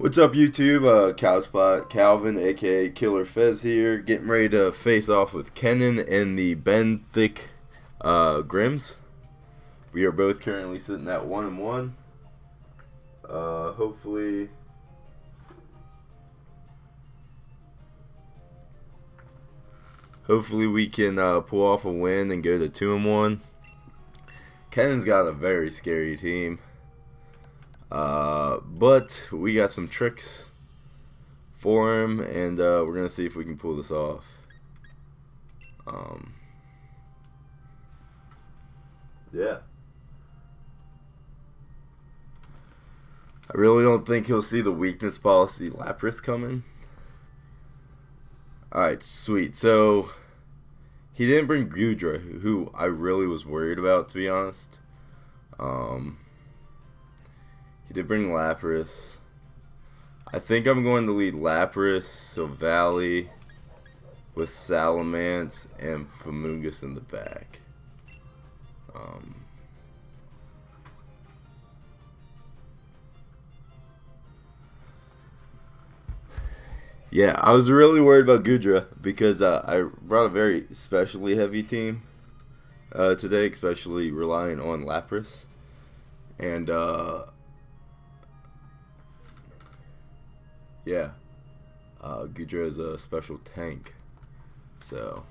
What's up, YouTube? Couchbot Calvin, aka Killer Fez here, getting ready to face off with Kenan and the Benthicc Grims. We are both currently sitting at 1-1. Hopefully, we can pull off a win and go to 2-1. Kenan's got a very scary team. But we got some tricks for him, and we're gonna see if we can pull this off. Yeah. I really don't think he'll see the weakness policy Lapras coming. Alright, sweet. So, he didn't bring Gudra, who I really was worried about, to be honest. He did bring Lapras. I think I'm going to lead Lapras, Silvally, with Salamence, and Famungus in the back. Yeah, I was really worried about Gudra because I brought a very specially heavy team today, especially relying on Lapras. And, yeah, Gudra is a special tank, so.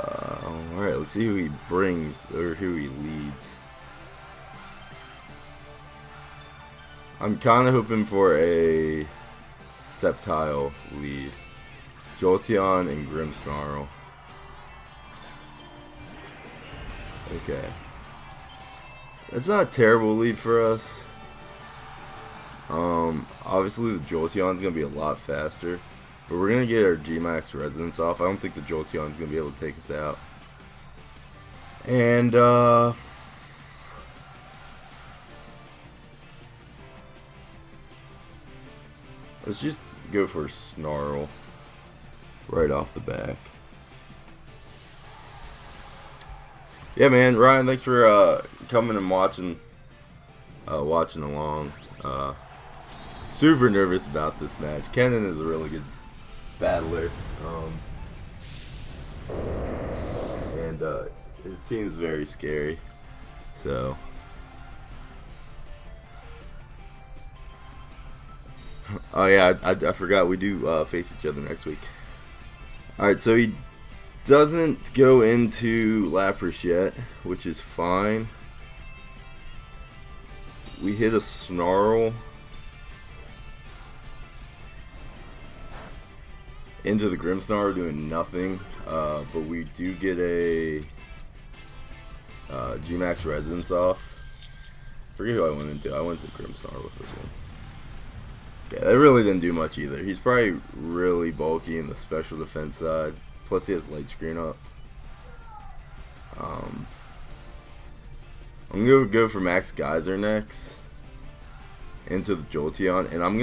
Alright, let's see who he brings, or who he leads. I'm kind of hoping for a Sceptile lead. Jolteon and Grimmsnarl. Okay. That's not a terrible lead for us. Obviously the Jolteon's going to be a lot faster. But we're going to get our G-Max Resonance off. I don't think the Jolteon's going to be able to take us out. And, let's just go for Snarl right off the back. Yeah, man, Ryan, thanks for coming and watching along. Super nervous about this match. Kenan is a really good battler, and his team's very scary. So, oh yeah, I forgot we do face each other next week. All right, so he doesn't go into Lapras yet, which is fine. We hit a Snarl into the Grimmsnarl, doing nothing, but we do get a G-Max Resonance off. Forget who I went into. I went to Grimmsnarl with this one. Yeah, that really didn't do much either. He's probably really bulky in the special defense side. Plus he has light screen up. I'm gonna go for Max Geyser next into the Jolteon, and I'm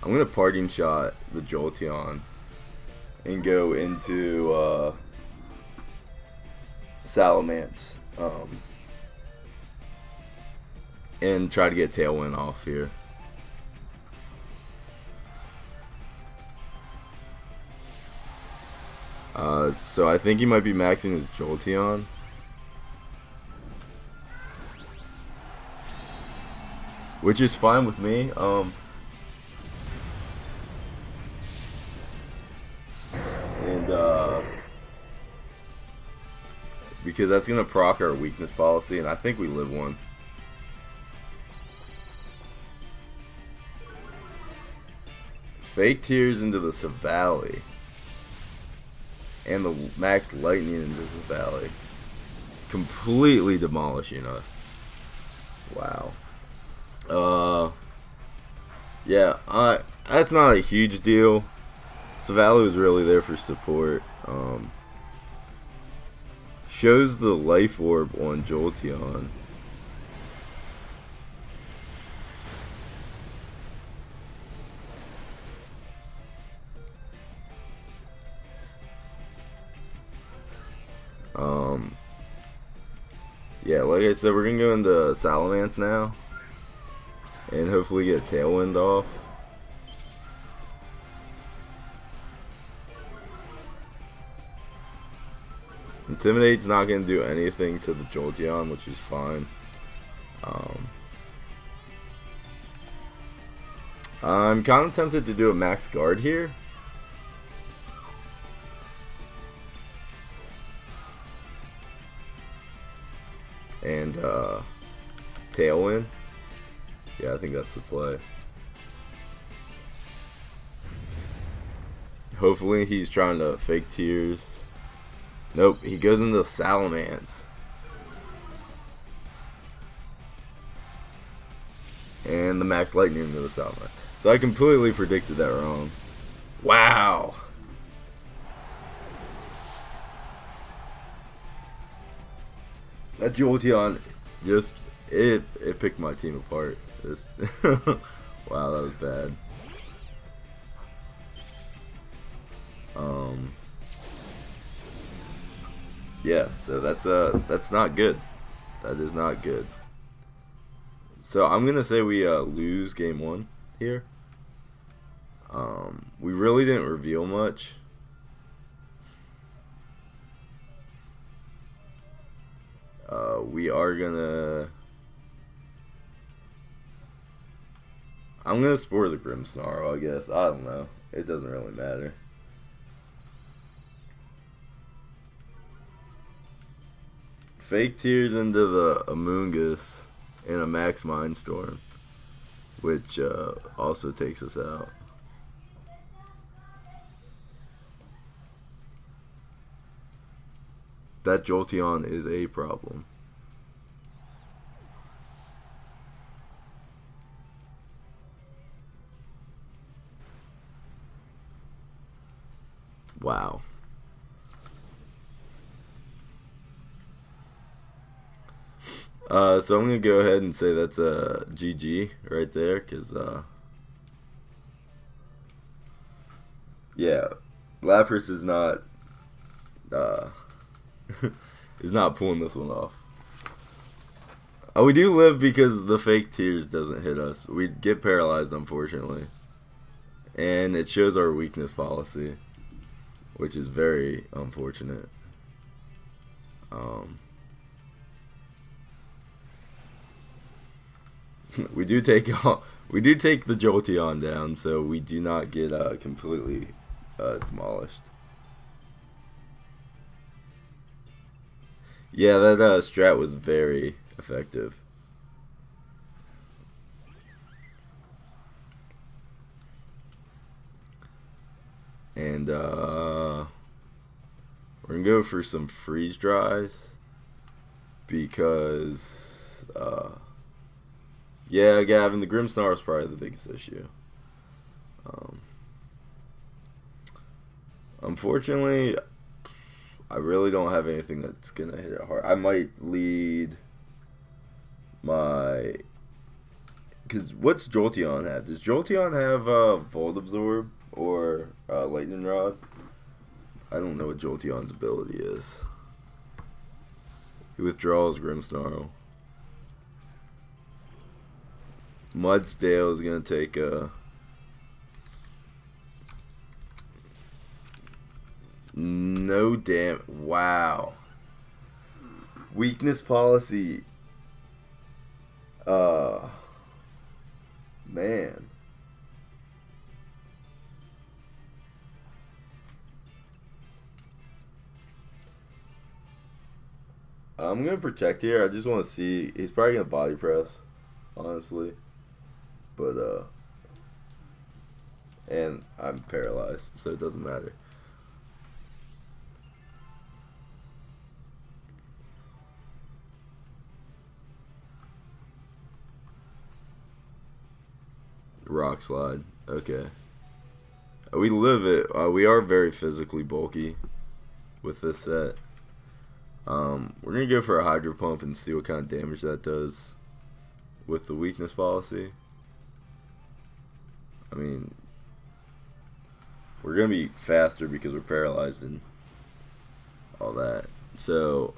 gonna parting shot the Jolteon and go into Salamence, and try to get Tailwind off here. So I think he might be maxing his Jolteon. Which is fine with me. Because that's going to proc our weakness policy, and I think we live one. Fake Tears into the Silvally. And the Max Lightning into the Valley. Completely demolishing us. Wow. Yeah, that's not a huge deal. Silvally was really there for support. Shows the Life Orb on Jolteon. Um, yeah, like I said, we're gonna go into Salamence now, and hopefully get a Tailwind off. Intimidate's not gonna do anything to the Jolteon, which is fine. I'm kind of tempted to do a max guard here. And Tailwind. Yeah, I think that's the play. Hopefully he's trying to fake tears. Nope, he goes into the Salamence. And the max lightning into the Salamence. So I completely predicted that wrong. Wow. That Jolteon just it picked my team apart. This wow, that was bad. Yeah, so that's not good. That is not good. So I'm gonna say we lose game 1 here. We really didn't reveal much. We are gonna. I'm gonna spore the Grimmsnarl, I guess. I don't know. It doesn't really matter. Fake tears into the Amoonguss and a max Mindstorm, which also takes us out. That Jolteon is a problem. Wow. So I'm gonna go ahead and say that's a GG right there, cause yeah, Lapras is not is not pulling this one off. We do live because the fake tears doesn't hit us. We get paralyzed, unfortunately, and it shows our weakness policy, which is very unfortunate. We do take the Jolteon down, so we do not get completely demolished. Yeah, that strat was very effective. And we're gonna go for some freeze dries because yeah, Gavin, the Grimmsnarl is probably the biggest issue. Unfortunately, I really don't have anything that's gonna hit it hard. I might lead my, because what's Jolteon have? Does Jolteon have Volt Absorb or Lightning Rod? I don't know what Jolteon's ability is. He withdraws Grimmsnarl. Mudsdale is gonna take a no damn. Wow. Weakness policy. Man. I'm gonna protect here. I just want to see. He's probably gonna body press, honestly. But and I'm paralyzed, so it doesn't matter. Rock slide. Okay. We live it. We are very physically bulky with this set. We're gonna go for a Hydro Pump and see what kind of damage that does with the weakness policy. I mean, we're gonna be faster because we're paralyzed and all that. So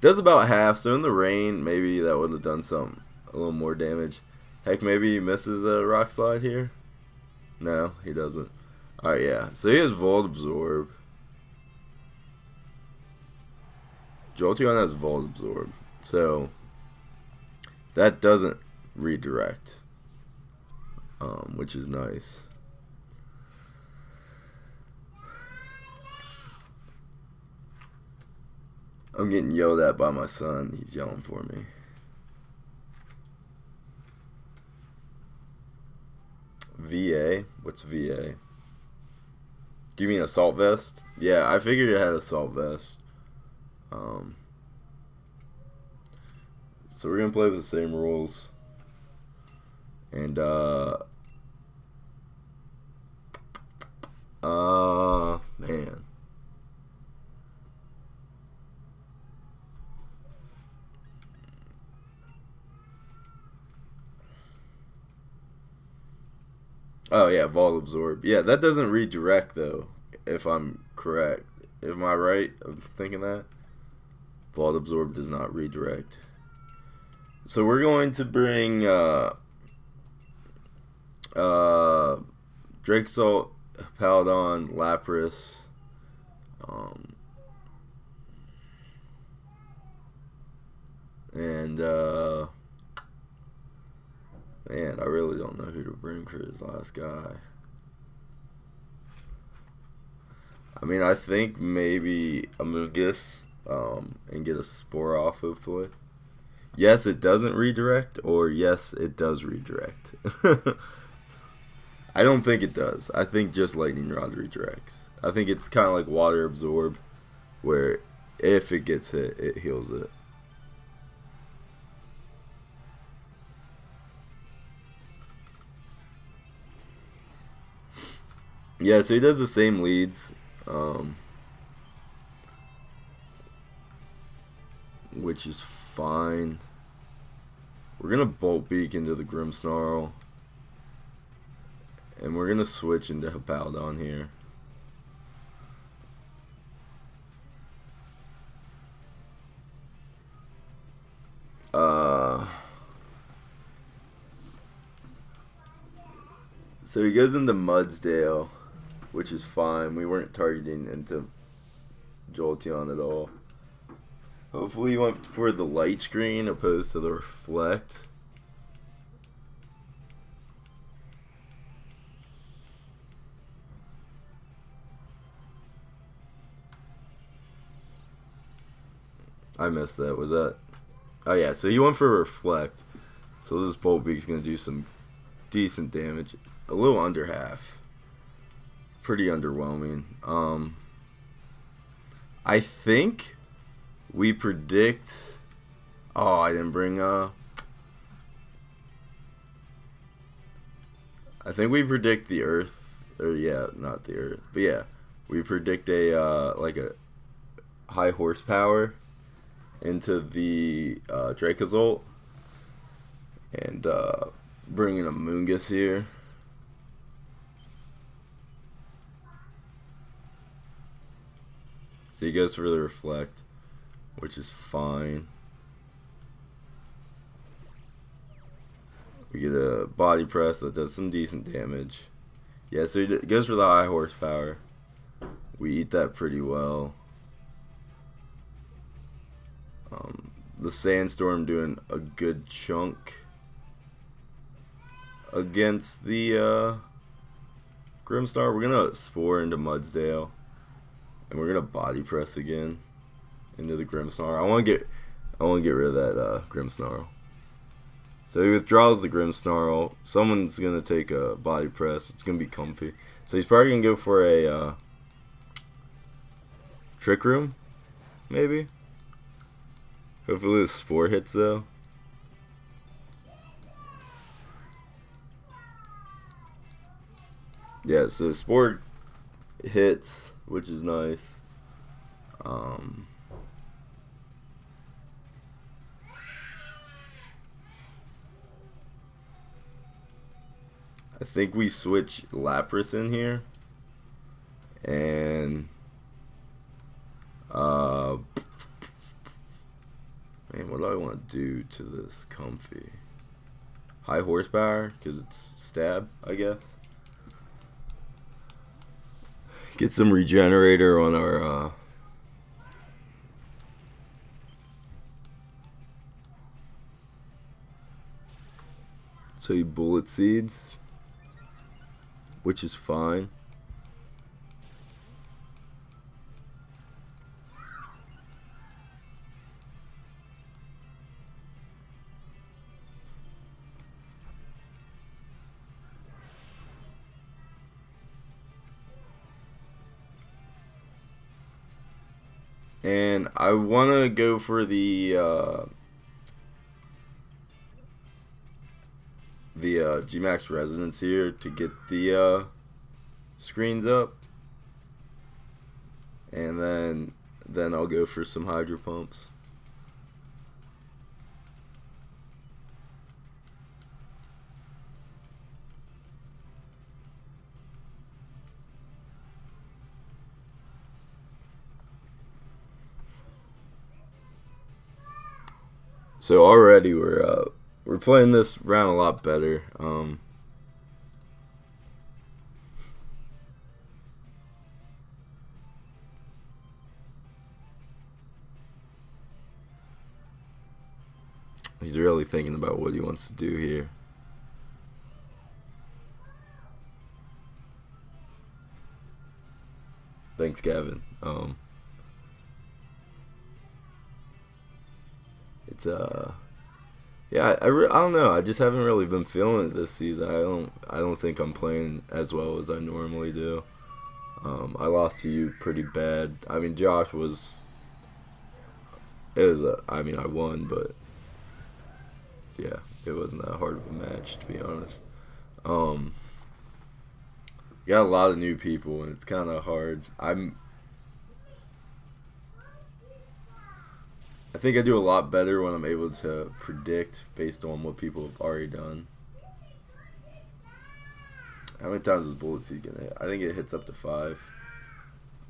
does about half. So in the rain, maybe that would have done some a little more damage. Heck, maybe he misses a rock slide here. No, he doesn't. All right, yeah. So he has Volt Absorb. Jolteon has Volt Absorb, so that doesn't redirect, which is nice. I'm getting yelled at by my son. He's yelling for me. VA? What's VA? Do you mean Assault Vest? Yeah, I figured it had Assault Vest. So we're gonna play with the same rules. And man. Oh yeah, Volt Absorb. Yeah, that doesn't redirect though, if I'm correct. Am I right of thinking that? Volt Absorb does not redirect. So we're going to bring Drakesalt, Hippowdon, Lapras, and man, I really don't know who to bring for his last guy. I mean, I think maybe a Mungus, and get a Spore off, hopefully. Yes, it doesn't redirect, or yes, it does redirect. I don't think it does. I think just Lightning Rod redirects. I think it's kind of like Water Absorb, where if it gets hit, it heals it. Yeah, so he does the same leads, which is fine. We're gonna Bolt Beak into the Grimmsnarl, and we're gonna switch into Hippowdon here. So he goes into Mudsdale, which is fine. We weren't targeting into Jolteon at all. Hopefully he went for the light screen opposed to the reflect. I missed that. Was that? Oh yeah, so he went for reflect. So this Bolt Beak's going to do some decent damage. A little under half. Pretty underwhelming. I think we predict... Oh, I didn't bring... I think we predict the Earth... Or yeah, not the Earth. But yeah, we predict a, like a high horsepower into the Dracozolt. And bring in a Mungus here. So he goes for the reflect, which is fine. We get a body press that does some decent damage. Yeah, so he goes for the high horsepower. We eat that pretty well. The Sandstorm doing a good chunk against the Grimmsnarl. We're gonna Spore into Mudsdale. And we're gonna body press again into the Grimmsnarl. I want to get rid of that Grimmsnarl. So he withdraws the Grimmsnarl. Someone's gonna take a body press. It's gonna be comfy. So he's probably gonna go for a Trick Room, maybe. Hopefully the Spore hits though. Yeah, so the Spore hits, which is nice. I think we switch Lapras in here, and do to this comfy? High horsepower, because it's stab, I guess. Get some regenerator on our so you bullet seeds, which is fine. And I want to go for the Gmax Resonance here to get the screens up. And then I'll go for some Hydro Pumps. So already we're playing this round a lot better. He's really thinking about what he wants to do here. Thanks, Gavin. It's yeah, I don't know. I just haven't really been feeling it this season. I don't think I'm playing as well as I normally do. I lost to you pretty bad. I mean, Josh was. I mean, I won, but yeah, it wasn't that hard of a match, to be honest. Got a lot of new people, and it's kind of hard. I think I do a lot better when I'm able to predict based on what people have already done. How many times is Bullet Seed gonna hit? I think it hits up to 5.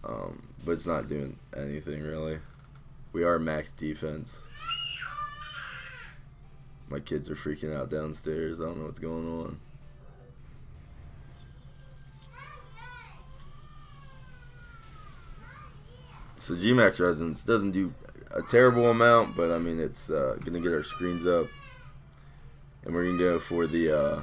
But it's not doing anything really. We are max defense. My kids are freaking out downstairs. I don't know what's going on. So Gmax Resonance doesn't do a terrible amount, but I mean it's gonna get our screens up, and we're gonna go for the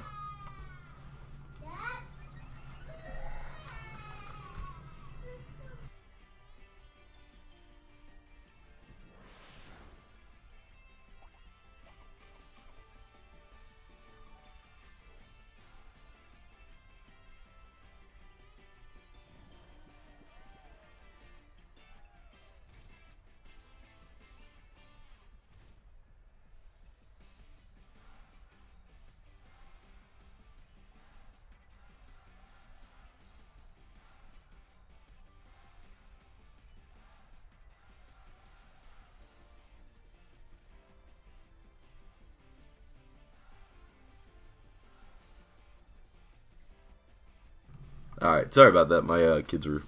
Alright, sorry about that. My kids were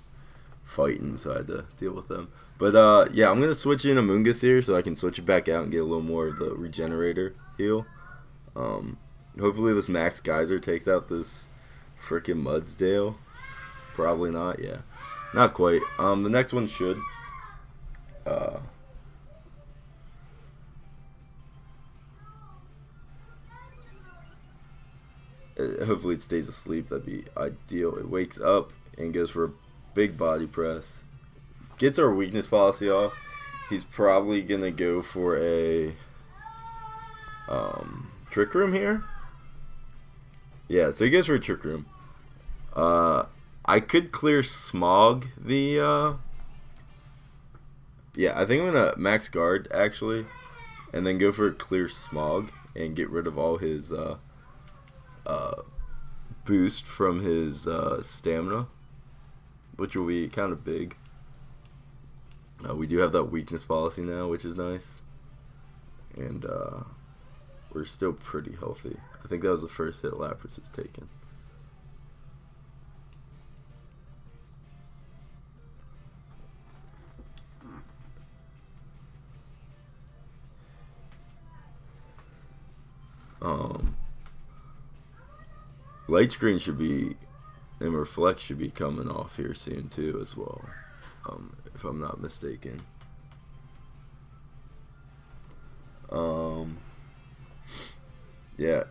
fighting, so I had to deal with them. But yeah, I'm gonna switch in Amoonguss here so I can switch it back out and get a little more of the regenerator heal. Hopefully this Max Geyser takes out this frickin' Mudsdale. Probably not, yeah. Not quite. The next one should. Hopefully it stays asleep. That'd be ideal. It wakes up and goes for a big body press. Gets our weakness policy off. He's probably gonna go for a Trick Room here. Yeah, so he goes for a Trick Room. I could clear Smog the yeah, I think I'm gonna max guard actually, and then go for a clear Smog and get rid of all his boost from his stamina, which will be kind of big. We do have that weakness policy now, which is nice, and we're still pretty healthy. I think that was the first hit Lapras has taken. Um, Light screen should be, and reflect should be coming off here soon too as well, if I'm not mistaken. Yeah.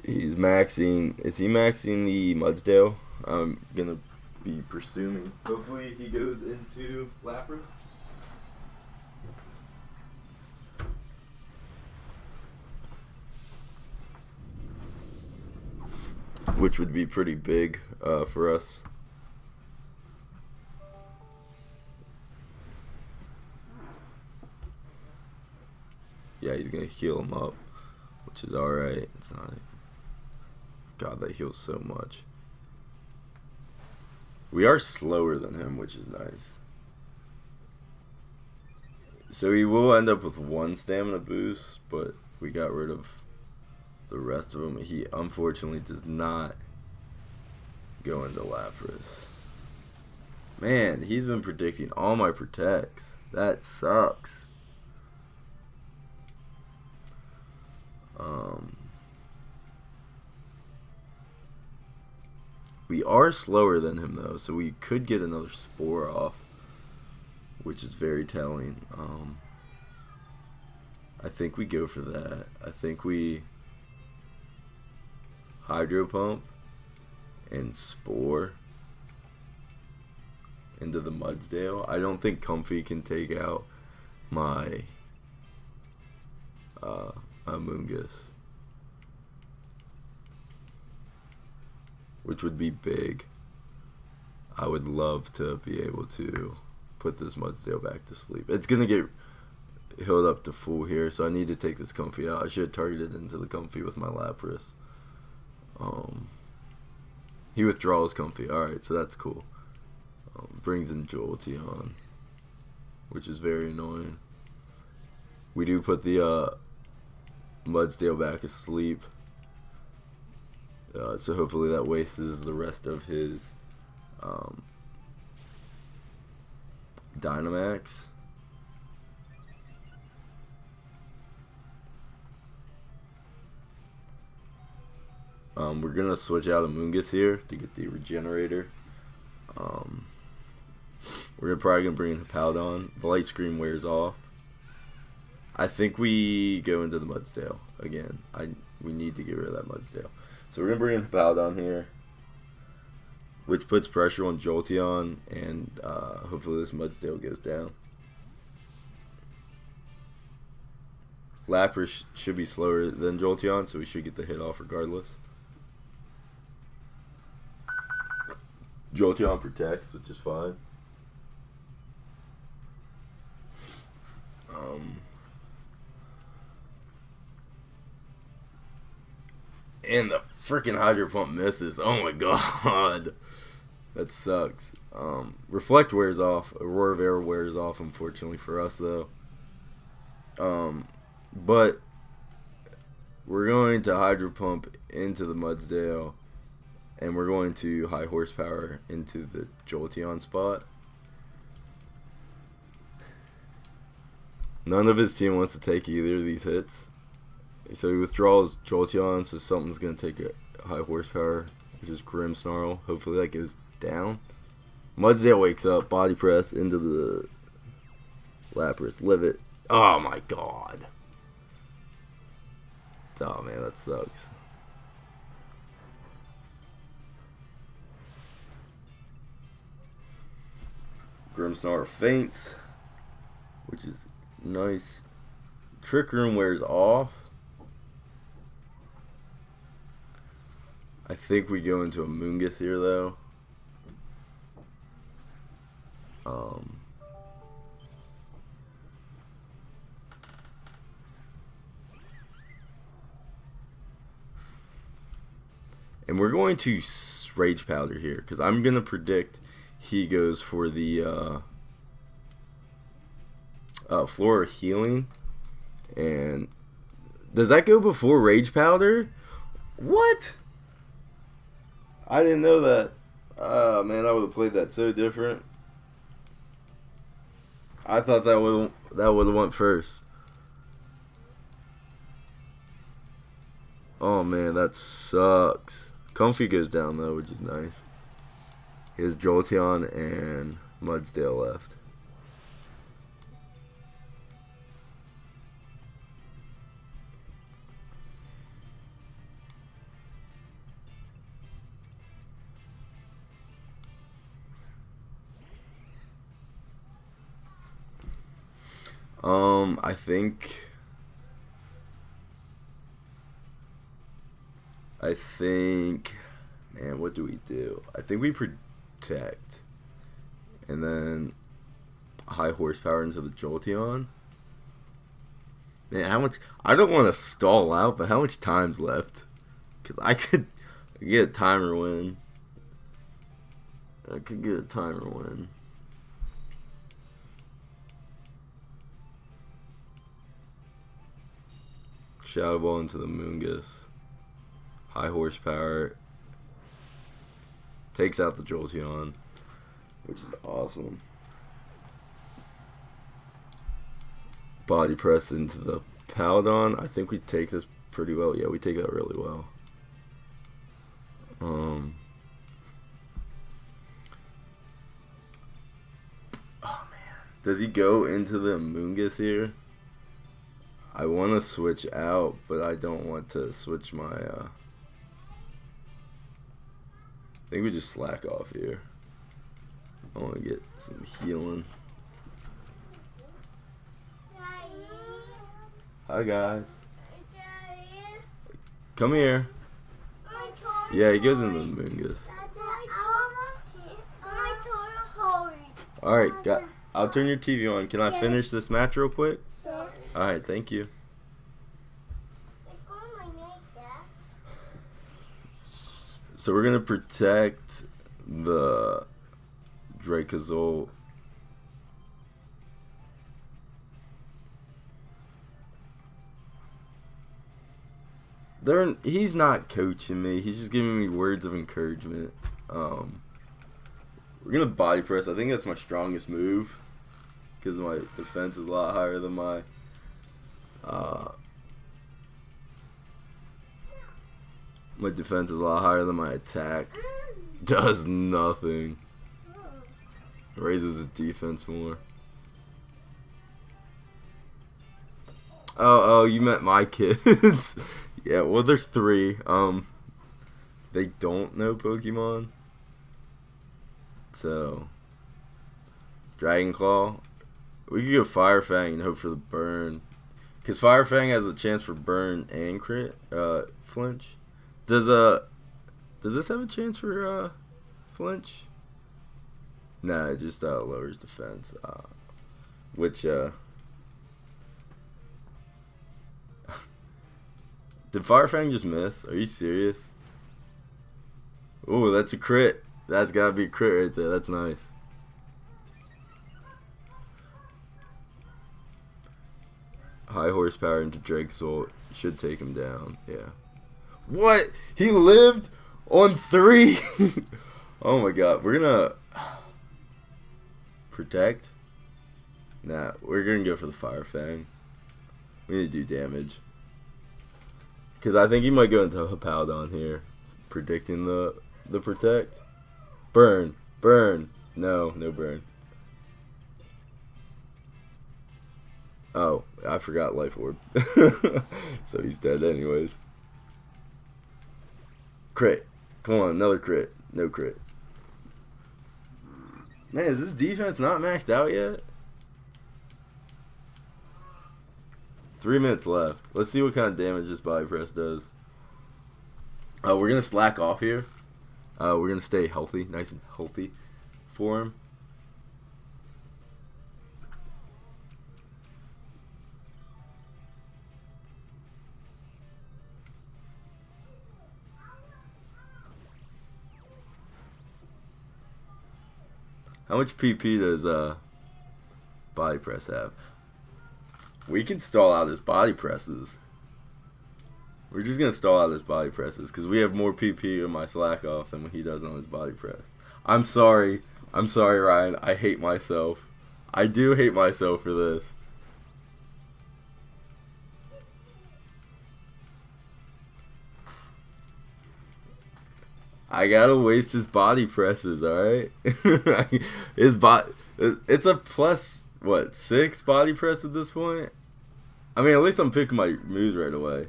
He's maxing. Is he maxing the Mudsdale? I'm gonna be presuming. Hopefully he goes into Lapras. Which would be pretty big for us. Yeah, he's gonna heal him up, which is alright. It's not. God, that heals so much. We are slower than him, which is nice. So he will end up with 1 stamina boost, but we got rid of the rest of them. He unfortunately does not go into Lapras. Man, he's been predicting all my protects. That sucks. We are slower than him though, so we could get another Spore off, which is very telling. I think we go for that. I think we Hydro Pump and Spore into the Mudsdale. I don't think Comfy can take out my Amoonguss, which would be big. I would love to be able to put this Mudsdale back to sleep. It's gonna get healed up to full here, so I need to take this Comfy out. I should have targeted into the Comfy with my Lapras. He withdraws Comfy. Alright, so that's cool. Brings in Jolteon, which is very annoying. We do put the Mudsdale back asleep. So hopefully that wastes the rest of his Dynamax. We're gonna switch out Amoonguss here to get the Regenerator. We're probably gonna bring in Hippowdon. The light screen wears off. I think we go into the Mudsdale again. We need to get rid of that Mudsdale. So we're gonna bring in Hippowdon here, which puts pressure on Jolteon, and hopefully this Mudsdale goes down. Lapras should be slower than Jolteon, so we should get the hit off regardless. Jolteon protects, which is fine. And the freaking Hydro Pump misses. Oh my god. That sucks. Reflect wears off. Aurora of Air wears off, unfortunately for us, though. But we're going to Hydro Pump into the Mudsdale, and we're going to High Horsepower into the Jolteon spot. None of his team wants to take either of these hits. So he withdraws Jolteon, so something's going to take a High Horsepower, which is Grimmsnarl. Hopefully that goes down. Mudsdale wakes up, Body Press into the Lapras. Live it. Oh my god. Oh man, that sucks. Grimmsnarl faints, which is nice. Trick Room wears off. I think we go into a Amoonguss here, though. And we're going to Rage Powder here, because I'm going to predict he goes for the Flora Healing. And does that go before Rage Powder? What? I didn't know that. Man, I would have played that so different. I thought that would have went first. Oh man, that sucks. Comfy goes down though, which is nice. He has Jolteon and Mudsdale left. I think, man, what do we do? I think we protect, and then high horsepower into the Jolteon. Man, how much? I don't want to stall out, but how much time's left? Because I could get a timer win. I could get a timer win. Shadow Ball into the Moongus. High horsepower. Takes out the Jolteon, which is awesome. Body press into the Hippowdon. I think we take this pretty well. Yeah, we take that really well. Oh man, does he go into the Moongus here? I want to switch out, but I don't want to switch my. I think we just slack off here. I want to get some healing. Hi guys. Come here. Yeah, he goes into the Moongus. Alright, I'll turn your TV on. Can I finish this match real quick? Alright, thank you. So we're going to protect the Dracozolt. He's not coaching me. He's just giving me words of encouragement. We're going to body press. I think that's my strongest move because my defense is a lot higher than my defense is a lot higher than my attack. Does nothing. Raises the defense more. Oh, you meant my kids. Yeah, well, there's 3. They don't know Pokemon. So, Dragon Claw. We could go Fire Fang and hope for the burn. Because Fire Fang has a chance for burn and crit, flinch. Does this have a chance for flinch? Nah, it just lowers defense. Which did Fire Fang just miss? Are you serious? Ooh, that's a crit. That's gotta be a crit right there. That's nice. High horsepower into Dracozolt should take him down. Yeah. What? He lived on 3? Oh my god. We're gonna protect? Nah, we're gonna go for the Fire Fang. We need to do damage. Because I think he might go into Hippowdon here. Predicting the protect. Burn. Burn. No burn. Oh, I forgot Life Orb. So he's dead anyways. Crit. Come on, another crit. No crit. Man, is this defense not maxed out yet? 3 minutes left. Let's see what kind of damage this body press does. We're going to slack off here. We're going to stay healthy, nice and healthy for him. How much PP does body press have? We can stall out his body presses. We're just going to stall out his body presses because we have more PP on my slack off than what he does on his body press. I'm sorry. I'm sorry, Ryan. I hate myself. I do hate myself for this. I gotta waste his body presses, alright? It's a plus, what, 6 body press at this point? I mean, at least I'm picking my moves right away.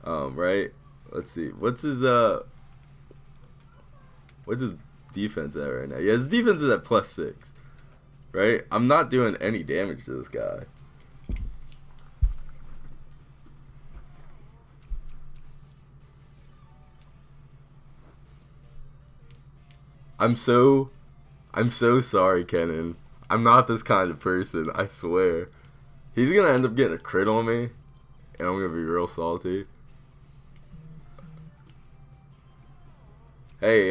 Right? Let's see. What's his defense at right now? Yeah, his defense is at plus 6. Right? I'm not doing any damage to this guy. I'm so sorry, Kenan. I'm not this kind of person, I swear. He's gonna end up getting a crit on me, and I'm gonna be real salty. Hey,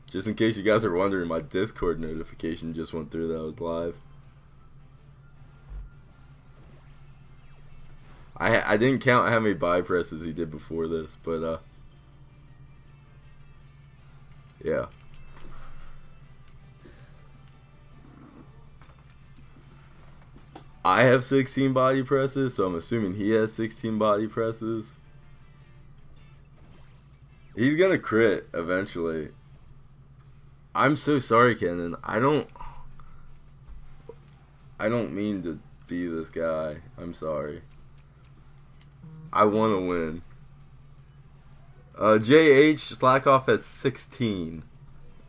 just in case you guys are wondering, my Discord notification just went through that I was live. I didn't count how many bypresses he did before this, but yeah. I have 16 body presses, so I'm assuming he has 16 body presses. He's gonna crit eventually. I'm so sorry, Kenan. I don't mean to be this guy. I'm sorry. I want to win. JH Slackoff has 16.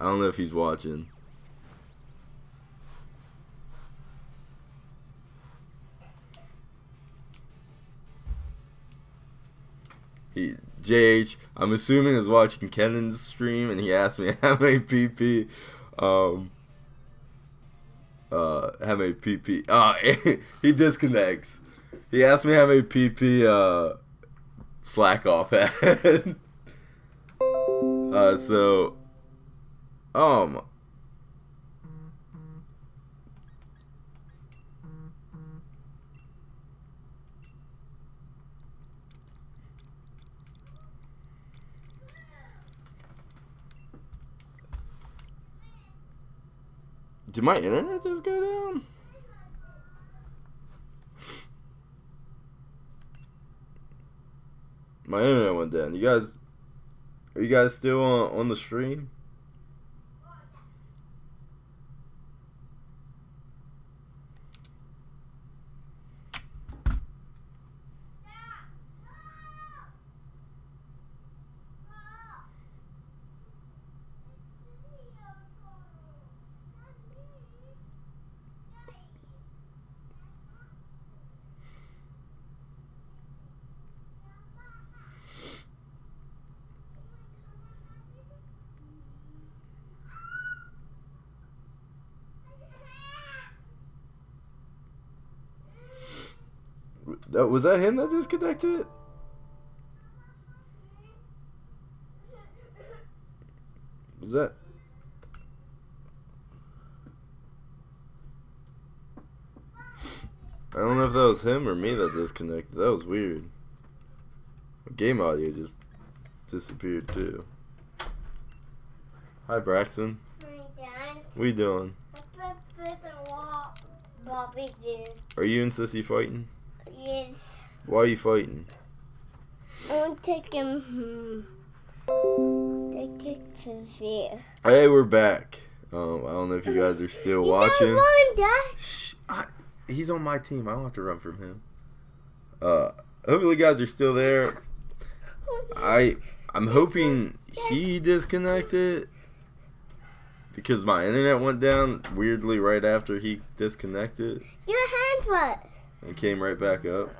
I don't know if he's watching. JH, I'm assuming, is watching Kenan's stream, and he asked me how many PP, how many PP, he disconnects. He asked me how many PP, Slackoff had. So, did my internet just go down? My internet went down. Are you guys still on the stream? Was that him that disconnected? Was that? I don't know if that was him or me that disconnected. That was weird. Game audio just disappeared too. Hi, Braxton. Hi, Dad. What you doing? Are you and Sissy fighting? Yes. Why are you fighting? I want to take him. Take Sissy. Hey, we're back. I don't know if you guys are still watching. You don't run, Dad. Shh, he's on my team. I don't have to run from him. Hopefully, you guys are still there. I'm hoping he disconnected because my internet went down weirdly right after he disconnected. Your hand what? And came right back up.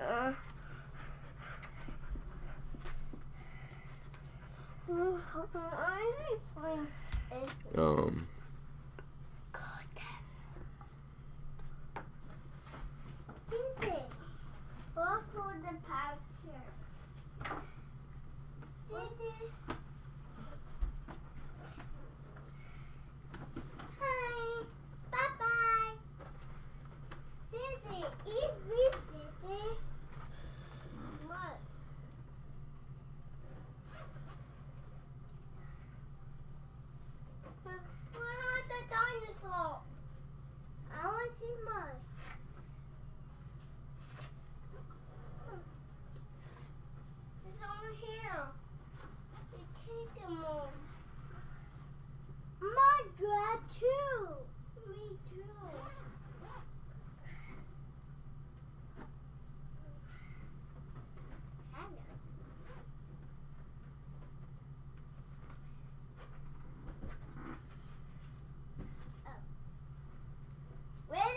too. Me too. Wait a minute.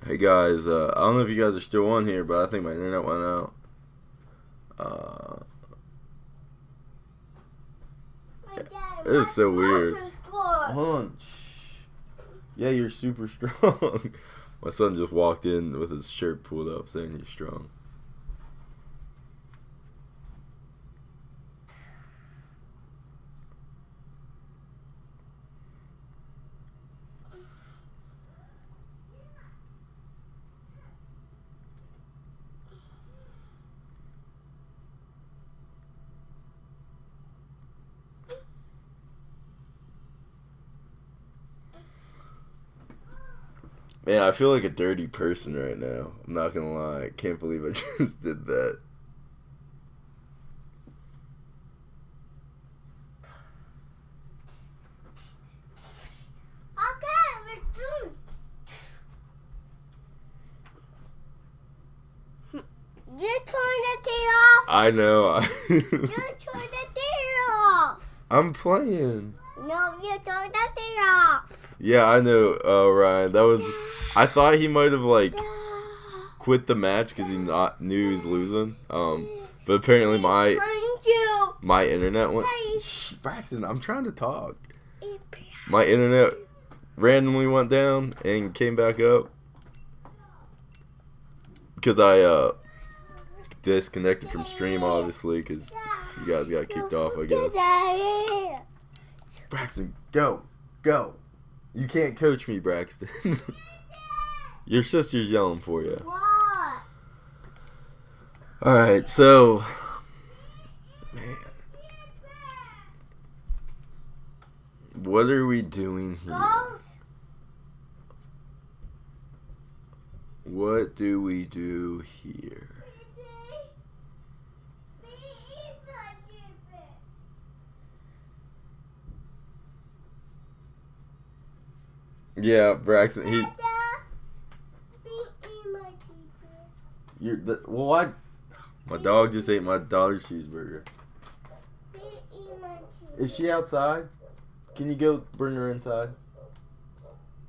Hey guys, I don't know if you guys are still on here, but I think my internet went out. It is so weird. Hold on. Shh. Yeah, you're super strong. My son just walked in with his shirt pulled up saying he's strong. Man, I feel like a dirty person right now. I'm not gonna lie. I can't believe I just did that. You turn the TV off. I know. You turn the TV off. I'm playing. No, you turn the TV off. Yeah, I know, Ryan. That was. I thought he might have like quit the match because he knew he was losing. But apparently my internet went. Shh, Braxton, I'm trying to talk. My internet randomly went down and came back up because I disconnected from stream, obviously, because you guys got kicked off, I guess. Braxton, go. You can't coach me, Braxton. Your sister's yelling for you. What? Alright, so... Man. What are we doing here? What do we do here? Yeah, Braxton, well, what? My dog just ate my daughter's cheeseburger. Is she outside? Can you go bring her inside?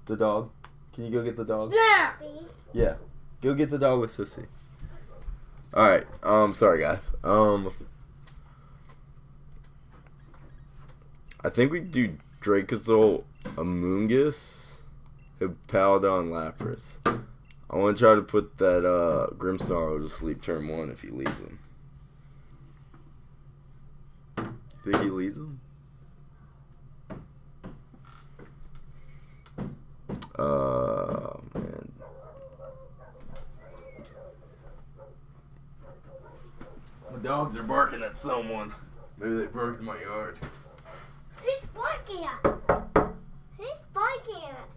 The dog? Can you go get the dog? Yeah. Yeah. Go get the dog with Sissy. Alright, sorry guys. I think we do Dracozolt, Amoonguss, Hippowdon, Lapras. I want to try to put that Grimmsnarl to sleep turn 1 if he leads him. You think he leads him? Man. The dogs are barking at someone. Maybe they broke in my yard. Who's barking at? Who's barking at?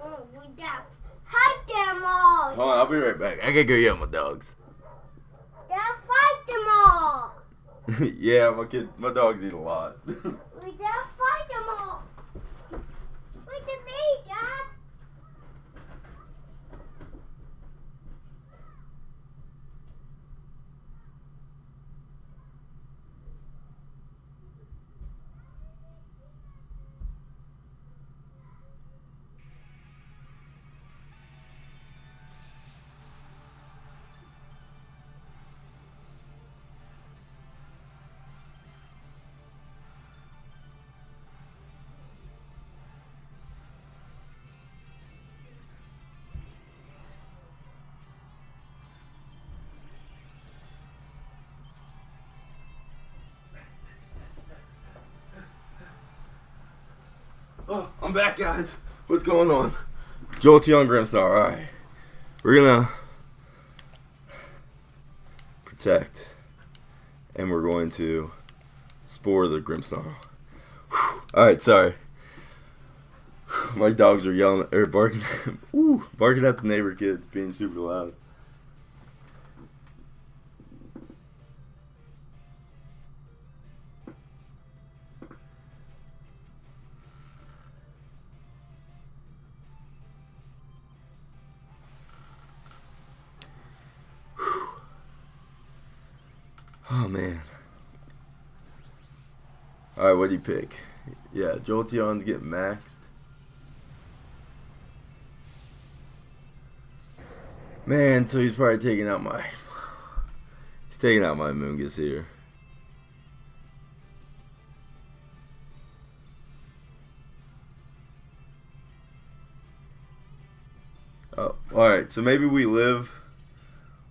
Oh, we got fight them all. Hold on, I'll be right back. I gotta go yell at my dogs. Gotta fight them all. Yeah, my dogs eat a lot. We gotta fight them all. Wait a minute, Dad. Oh, I'm back, guys. What's going on? Jolteon Grimmsnarl. Alright. We're gonna protect. And we're going to spore the Grimmsnarl. Alright, sorry. My dogs are yelling or barking. Ooh, barking at the neighbor kids, being super loud. Oh man. Alright, what do you pick? Yeah, Jolteon's getting maxed. Man, so he's probably taking out my... He's taking out my Mungus here. Oh, alright, so maybe we live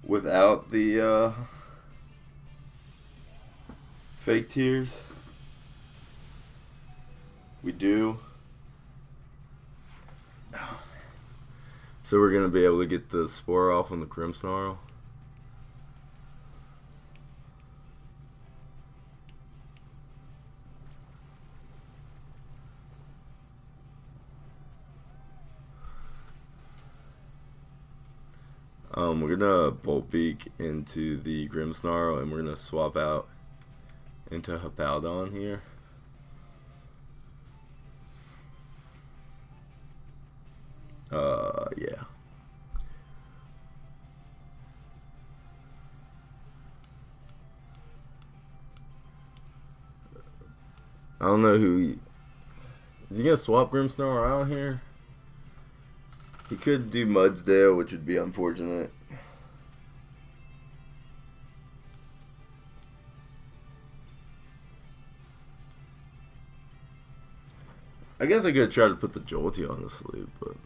without the fake tears. We do. So we're gonna be able to get the spore off on the Grimmsnarl. We're gonna Bolt Beak into the Grimmsnarl, and we're gonna swap out into Hippowdon here. Yeah. I don't know who is he gonna swap Grimmsnarl around here? He could do Mudsdale, which would be unfortunate. I guess I could try to put the Jolteon to sleep, but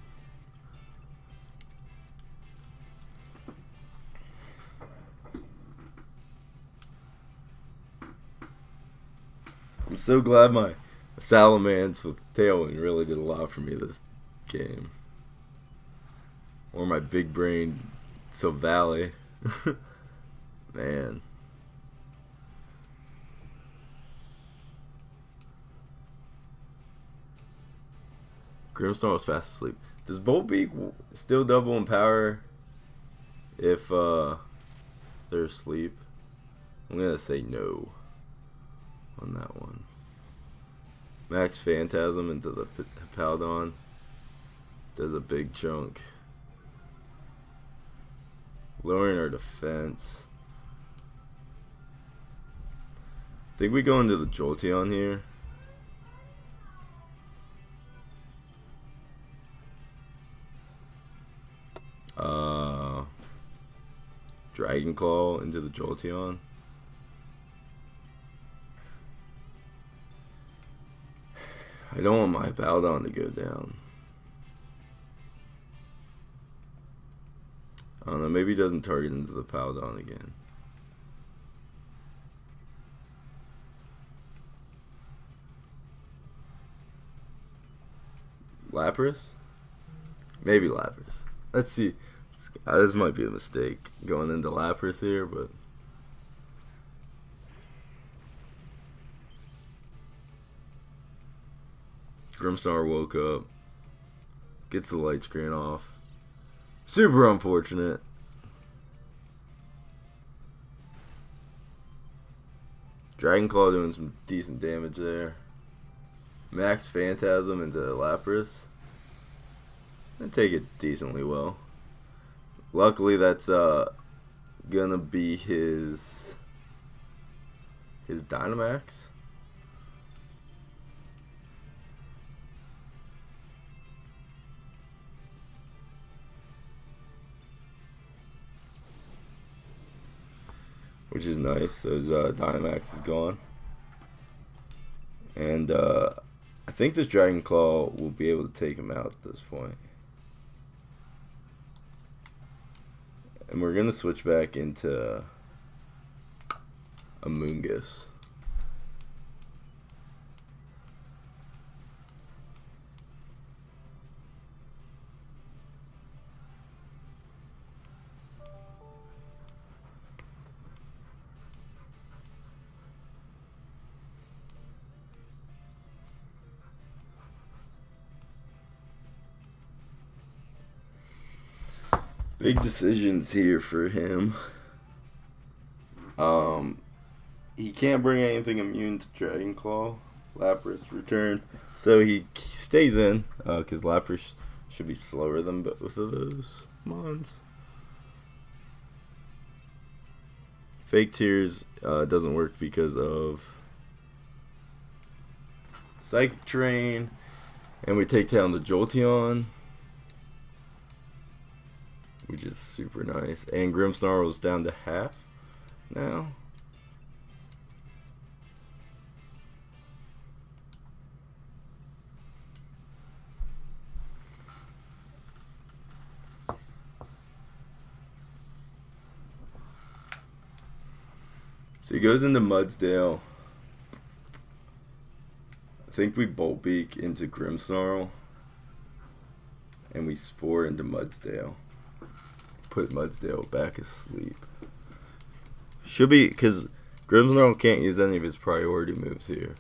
I'm so glad my Salamence with Tailwind really did a lot for me this game. Or my big brain Silvally. Man. Grimmsnarl was fast asleep. Does Bolt Beak still double in power if they're asleep? I'm gonna say no on that one. Max Phantasm into the Hippowdon does a big chunk. Lowering our defense. I think we go into the Jolteon here. Dragon Claw into the Jolteon. I don't want my Hippowdon to go down. I don't know, maybe he doesn't target into the Hippowdon again. Lapras? Maybe Lapras. Let's see. This might be a mistake going into Lapras here, but Grimmsnarl woke up, gets the light screen off. Super unfortunate. Dragon Claw doing some decent damage there. Max Phantasm into Lapras. And take it decently well. Luckily, that's gonna be his Dynamax. Which is nice. So his Dynamax is gone. And I think this Dragon Claw will be able to take him out at this point. And we're going to switch back into a Mungus. Big decisions here for him. He can't bring anything immune to Dragon Claw. Lapras returns, so he stays in, because Lapras should be slower than both of those mons. Fake Tears doesn't work because of Psychic Terrain, and we take down the Jolteon, which is super nice. And Grimmsnarl's down to half now. So he goes into Mudsdale. I think we Bolt Beak into Grimmsnarl. And we Spore into Mudsdale. Put Mudsdale back asleep. Should be, because Grimmsnarl can't use any of his priority moves here.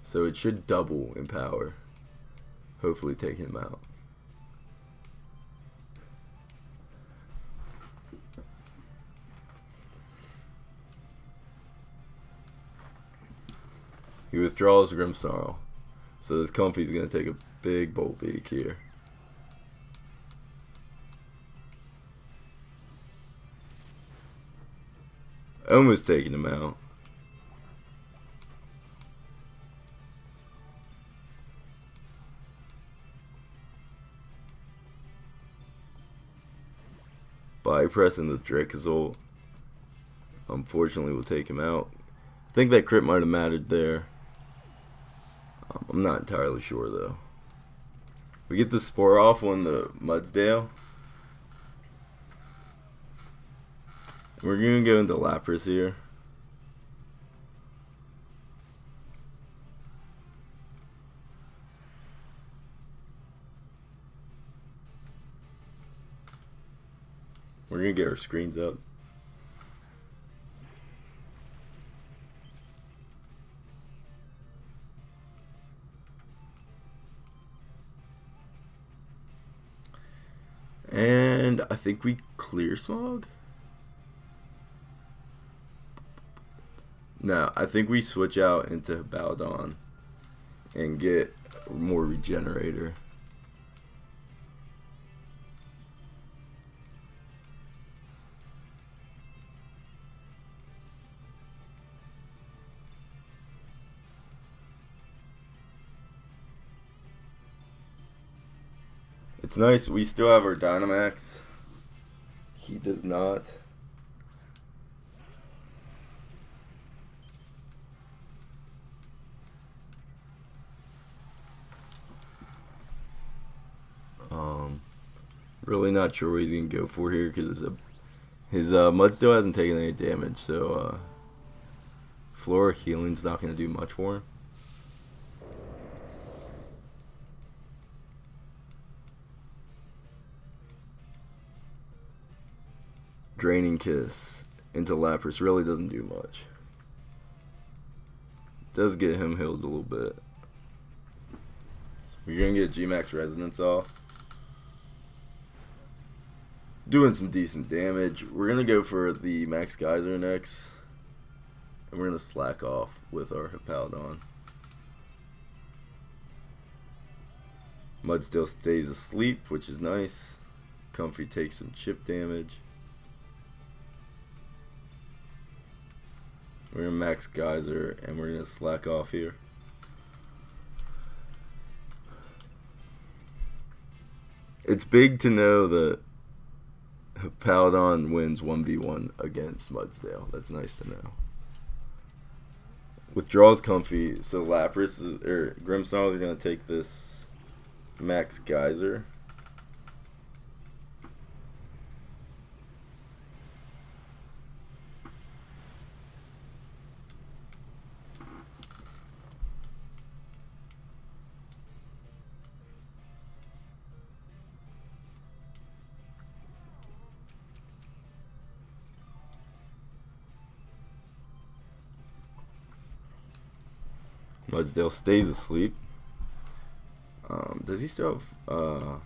So it should double in power. Hopefully taking him out. He withdraws Grimmsnarl. So this Comfy's going to take a big Bolt Beak here. Almost taking him out. Bypassing the Dracozolt. Unfortunately, will take him out. I think that crit might have mattered there. I'm not entirely sure though. We get the Spore off on the Mudsdale. We're going to go into Lapras here. We're going to get our screens up. And I think we clear Smog. No, I think we switch out into Hippowdon and get more Regenerator. It's nice, we still have our Dynamax. He does not. Really not sure what he's going to go for here because his Mudsdale hasn't taken any damage, so Flora Healing's not going to do much for him. Draining Kiss into Lapras really doesn't do much. Does get him healed a little bit. We're going to get G-Max Resonance off. Doing some decent damage. We're going to go for the Max Geyser next. And we're going to slack off with our Hippowdon. Mudsdale stays asleep, which is nice. Comfy takes some chip damage. We're going to Max Geyser and we're going to slack off here. It's big to know that Hippowdon wins 1v1 against Mudsdale. That's nice to know. Withdraws Comfy, so Lapras or Grimmsnarl is going to take this Max Geyser. Mudsdale stays asleep. Does he still have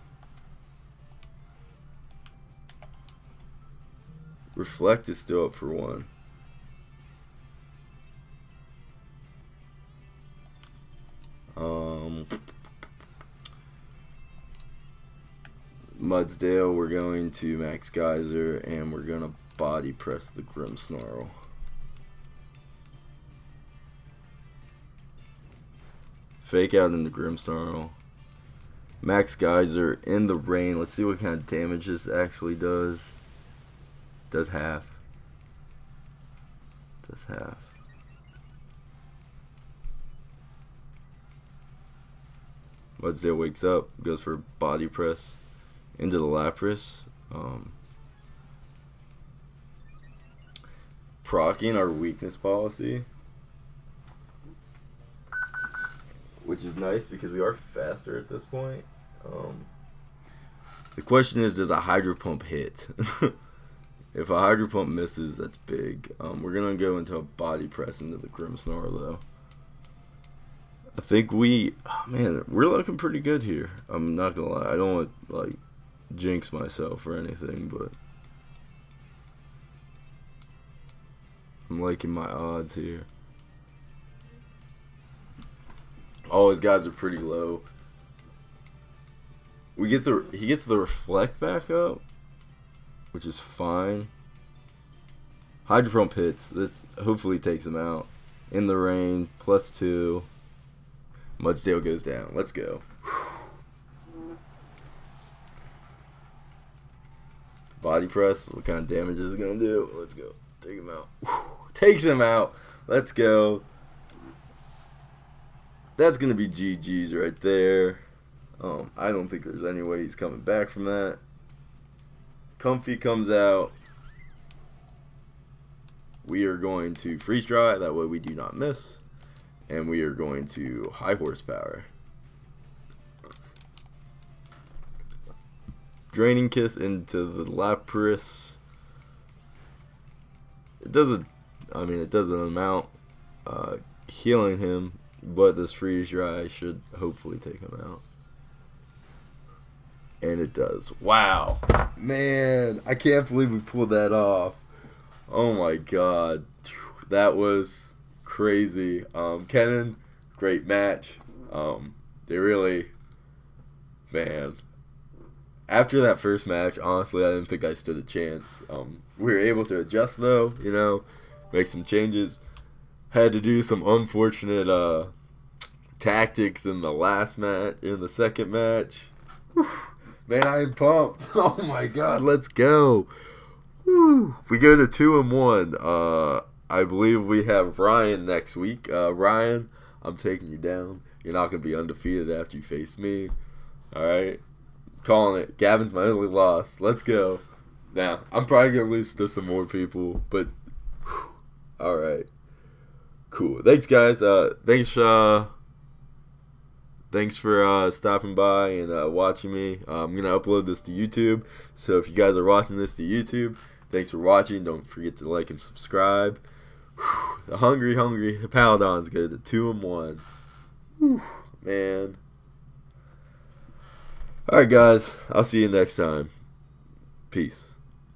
Reflect is still up for 1. Mudsdale, we're going to Max Geyser, and we're going to body press the Grimmsnarl. Fake out in the Grimmsnarl. Max Geyser in the rain. Let's see what kind of damage this actually does. Does half. Does half. Mudsdale wakes up, goes for body press into the Lapras. Proccing our weakness policy, which is nice because we are faster at this point. The question is, does a Hydro Pump hit? If a Hydro Pump misses, that's big. We're going to go into a body press into the Grimmsnarl, though. I think we're looking pretty good here. I'm not going to lie. I don't want to, like, jinx myself or anything, but I'm liking my odds here. All his guys are pretty low. He gets the reflect back up, which is fine. Hydro Pump hits. This hopefully takes him out. In the rain, +2. Mudsdale goes down. Let's go. Body press. What kind of damage is it gonna do? Let's go. Take him out. Takes him out. Let's go. That's gonna be GG's right there. I don't think there's any way he's coming back from that. Comfy comes out. We are going to freeze dry. That way we do not miss. And we are going to high horsepower. Draining Kiss into the Lapras. It doesn't amount healing him, but this freeze dry should hopefully take him out. And it does. Wow. Man, I can't believe we pulled that off. Oh my god. That was crazy. Kennen, great match. They really, man. After that first match, honestly, I didn't think I stood a chance. We were able to adjust, though, make some changes. Had to do some unfortunate tactics in the second match. Whew. Man, I am pumped. Oh my god, let's go. Woo. We go to 2-1. I believe we have Ryan next week. Ryan, I'm taking you down. You're not going to be undefeated after you face me. Alright? Calling it. Gavin's my only loss. Let's go. Now, I'm probably going to lose to some more people, but alright. Cool. Thanks, guys. Thanks for stopping by and watching me. I'm going to upload this to YouTube. So if you guys are watching this to YouTube, thanks for watching. Don't forget to like and subscribe. The hungry Hippowdons go to 2-1. Man. Alright, guys. I'll see you next time. Peace.